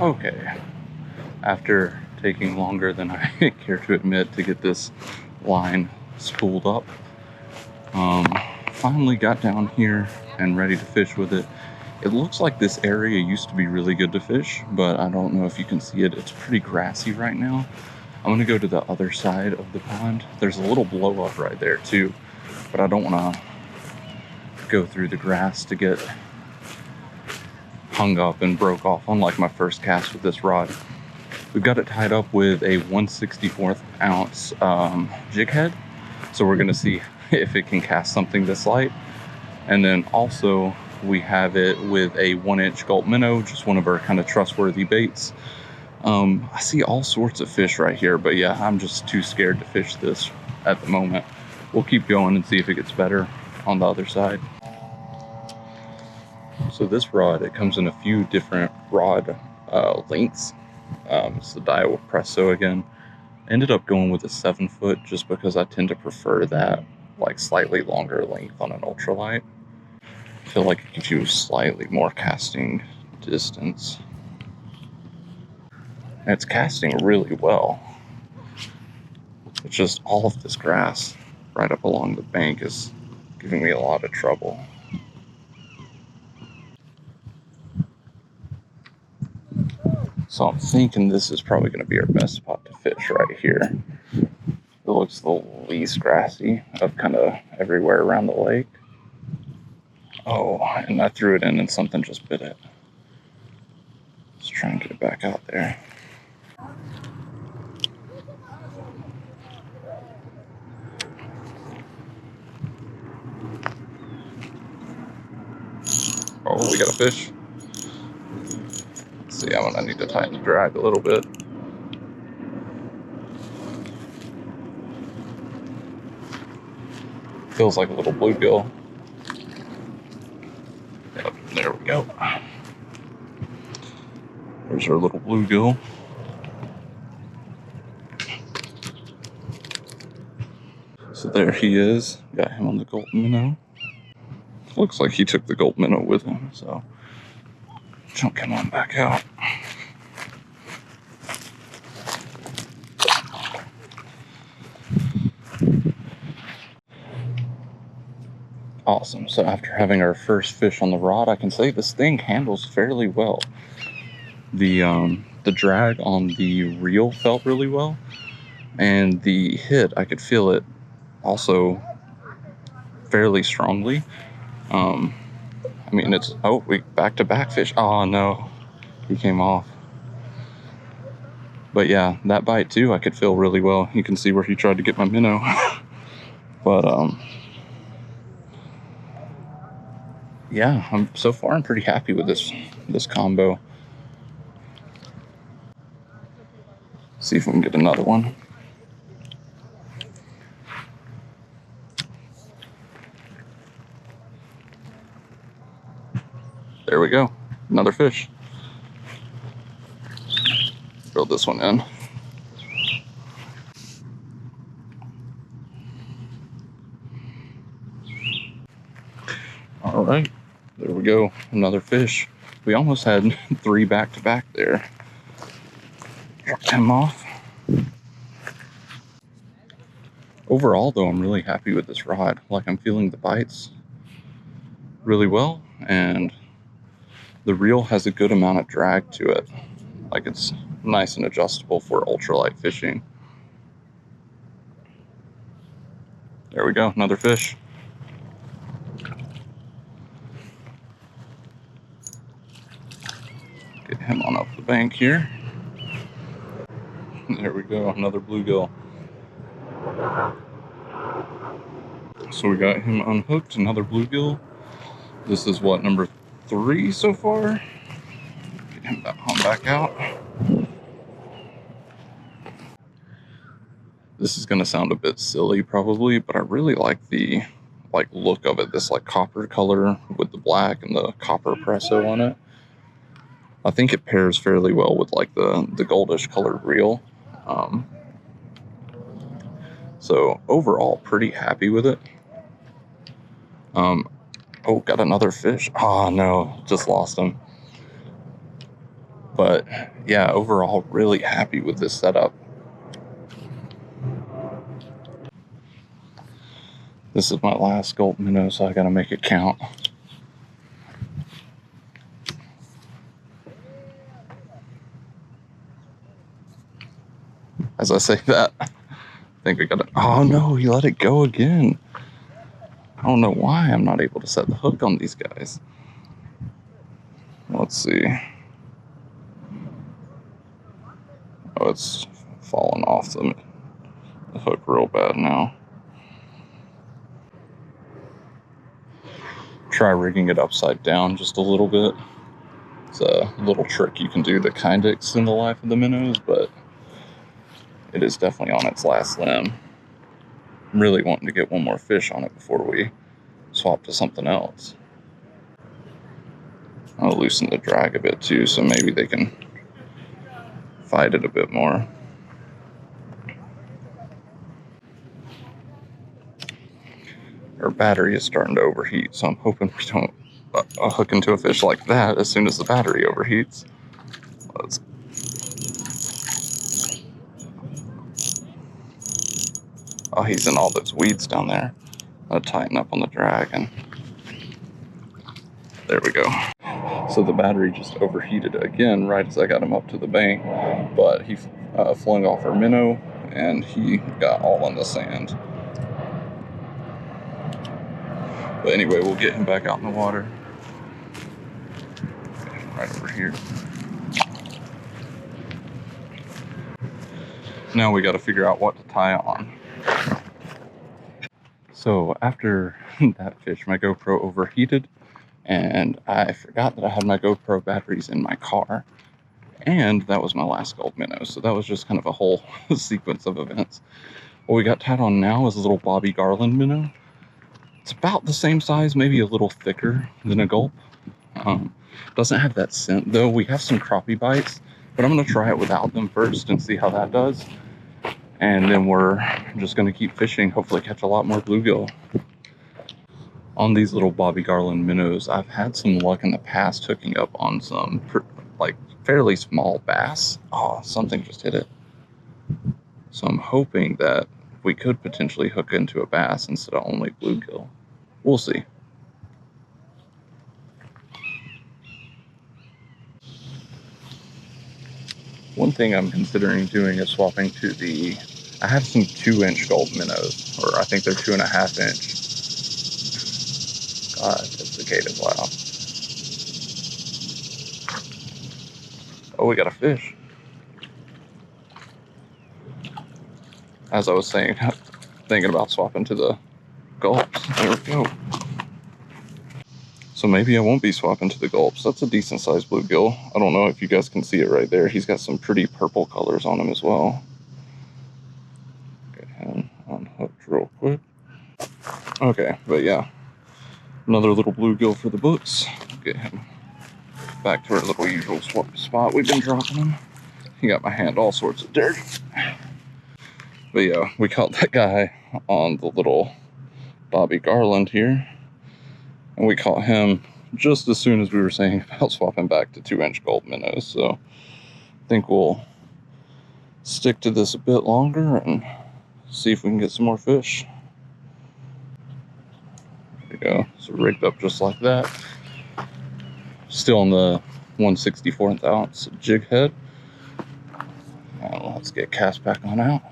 Okay, after taking longer than I care to admit to get this line spooled up, finally got down here and ready to fish with it. It looks like this area used to be really good to fish, but I don't know if you can see it. It's pretty grassy right now. I'm gonna go to the other side of the pond. There's a little blow up right there too, but I don't want to go through the grass to get hung up and broke off, unlike my first cast with this rod. We've got it tied up with a 1/64 ounce jig head, so we're gonna see if it can cast something this light. And then also we have it with a 1-inch Gulp minnow, just one of our kind of trustworthy baits. I see all sorts of fish right here, but yeah, I'm just too scared to fish this at the moment. We'll keep going and see if it gets better on the other side. So this rod, it comes in a few different rod lengths. It's the Daiwa Presso again. Ended up going with a 7-foot just because I tend to prefer that like slightly longer length on an ultralight. I feel like it gives you slightly more casting distance. And it's casting really well. It's just all of this grass right up along the bank is giving me a lot of trouble. So I'm thinking this is probably going to be our best spot to fish right here. It looks the least grassy of kind of everywhere around the lake. Oh, and I threw it in and something just bit it. Let's try and get it back out there. Oh, we got a fish. Let's see, I'm gonna need to tighten the drag a little bit. Feels like a little bluegill. Yep, there we go. There's our little bluegill. So there he is. Got him on the Gulp minnow. Looks like he took the Gulp minnow with him, so chunk him on back out. Awesome. So after having our first fish on the rod, I can say this thing handles fairly well. The drag on the reel felt really well, and the hit, I could feel it also fairly strongly. I mean, it's, oh, we back-to-back fish. Oh no, he came off. But yeah, that bite too, I could feel really well. You can see where he tried to get my minnow. But yeah, so far I'm pretty happy with this combo. See if we can get another one. There we go, another fish. Throw this one in. All right, there we go, another fish. We almost had 3 back-to-back there. Dropped him off. Overall though, I'm really happy with this rod. Like, I'm feeling the bites really well, and the reel has a good amount of drag to it. Like, it's nice and adjustable for ultralight fishing. There we go, another fish. Get him on up the bank here. There we go, another bluegill. So we got him unhooked, another bluegill. This is what, number 3 so far? Get him back out. This is gonna sound a bit silly probably, but I really like the look of it. This like copper color with the black and the copper Presso on it. I think it pairs fairly well with like the goldish colored reel. So overall, pretty happy with it. Oh, got another fish. Oh no, just lost him. But yeah, overall, really happy with this setup. This is my last Gulp minnow, so I gotta make it count. As I say that, I think we gotta, oh no, he let it go again. I don't know why I'm not able to set the hook on these guys. Let's see. Oh, it's falling off the hook real bad now. Try rigging it upside down just a little bit. It's a little trick you can do that kind of extend the life of the minnows, but it is definitely on its last limb. I'm really wanting to get one more fish on it before we swap to something else. I'll loosen the drag a bit too, so maybe they can fight it a bit more. Our battery is starting to overheat, so I'm hoping we don't hook into a fish like that as soon as the battery overheats. Oh, he's in all those weeds down there. I'll tighten up on the drag, and there we go. So the battery just overheated again right as I got him up to the bank, but he flung off our minnow and he got all on the sand. But anyway, we'll get him back out in the water. Right over here. Now we got to figure out what to tie on. So after that fish, my GoPro overheated, and I forgot that I had my GoPro batteries in my car, and that was my last Gulp minnow. So that was just kind of a whole sequence of events. What we got tied on now is a little Bobby Garland minnow. It's about the same size, maybe a little thicker than a Gulp. Doesn't have that scent though. We have some crappie bites, but I'm gonna try it without them first and see how that does. And then we're just gonna keep fishing, hopefully catch a lot more bluegill. On these little Bobby Garland minnows, I've had some luck in the past hooking up on some like fairly small bass. Oh, something just hit it. So I'm hoping that we could potentially hook into a bass instead of only bluegill. We'll see. One thing I'm considering doing is swapping to I have some 2-inch Gulp minnows, or I think they're 2.5 inch. God, that cicada is loud. Oh, we got a fish. As I was saying, thinking about swapping to the Gulps. There we go. So maybe I won't be swapping to the Gulps. That's a decent sized bluegill. I don't know if you guys can see it right there. He's got some pretty purple colors on him as well. Get him unhooked real quick. Okay, but yeah. Another little bluegill for the books. Get him back to our little usual spot we've been dropping him. He got my hand all sorts of dirty. But yeah, we caught that guy on the little Bobby Garland here. And we caught him just as soon as we were saying about swapping back to 2-inch Gulp minnows. So I think we'll stick to this a bit longer and see if we can get some more fish. There we go. So rigged up just like that. Still on the 1/64 ounce jig head. And let's get cast back on out.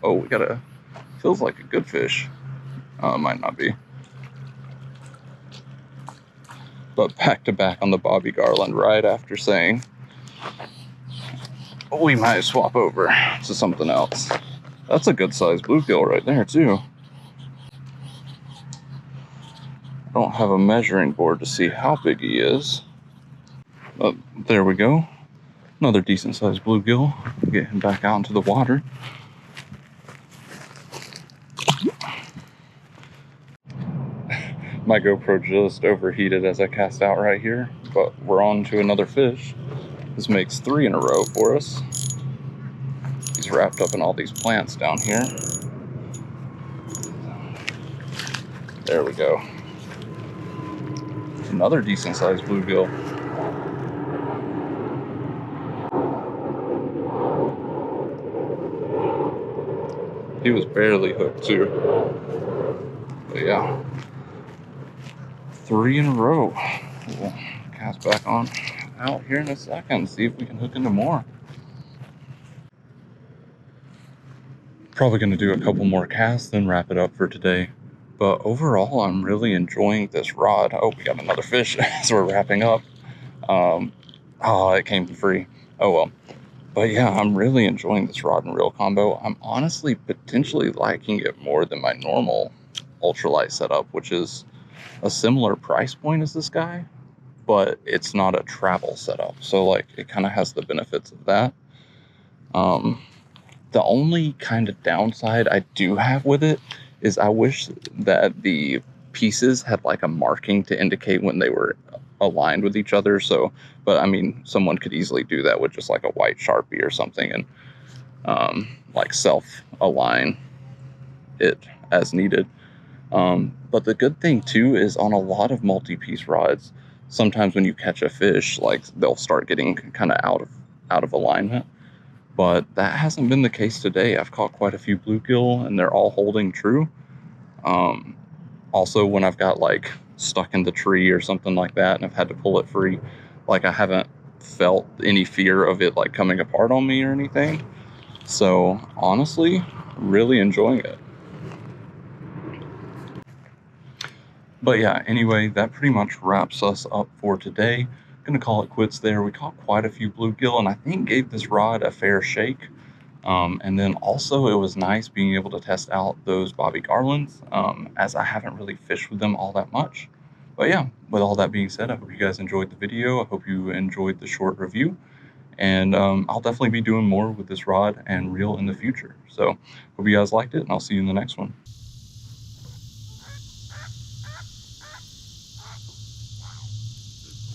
Oh, we got feels like a good fish. Might not be. But back to back on the Bobby Garland right after saying we might swap over to something else. That's a good sized bluegill right there too. I don't have a measuring board to see how big he is. But there we go. Another decent sized bluegill. Get him back out into the water. My GoPro just overheated as I cast out right here, but we're on to another fish. This makes 3 in a row for us. He's gets wrapped up in all these plants down here. There we go. Another decent sized bluegill. He was barely hooked too. But yeah, 3 in a row. We'll cast back on out here in a second, see if we can hook into more. Probably going to do a couple more casts, then wrap it up for today. But overall, I'm really enjoying this rod. Oh, we got another fish as we're wrapping up. Oh, it came free. Oh well. But yeah, I'm really enjoying this rod and reel combo. I'm honestly potentially liking it more than my normal ultralight setup, which is a similar price point as this guy, but it's not a travel setup. So like it kind of has the benefits of that. The only kind of downside I do have with it is I wish that the pieces had like a marking to indicate when they were aligned with each other. So, but I mean, someone could easily do that with just like a white Sharpie or something and like self-align it as needed. But the good thing too is on a lot of multi-piece rods, sometimes when you catch a fish, like they'll start getting kind of out of alignment. But that hasn't been the case today. I've caught quite a few bluegill and they're all holding true. Also, when I've got like stuck in the tree or something like that and I've had to pull it free, like I haven't felt any fear of it like coming apart on me or anything. So honestly, really enjoying it. But yeah, anyway, that pretty much wraps us up for today. Gonna call it quits there. We caught quite a few bluegill and I think gave this rod a fair shake. And then also it was nice being able to test out those Bobby Garlands, as I haven't really fished with them all that much. But yeah, with all that being said, I hope you guys enjoyed the video. I hope you enjoyed the short review. And I'll definitely be doing more with this rod and reel in the future. So hope you guys liked it, and I'll see you in the next one.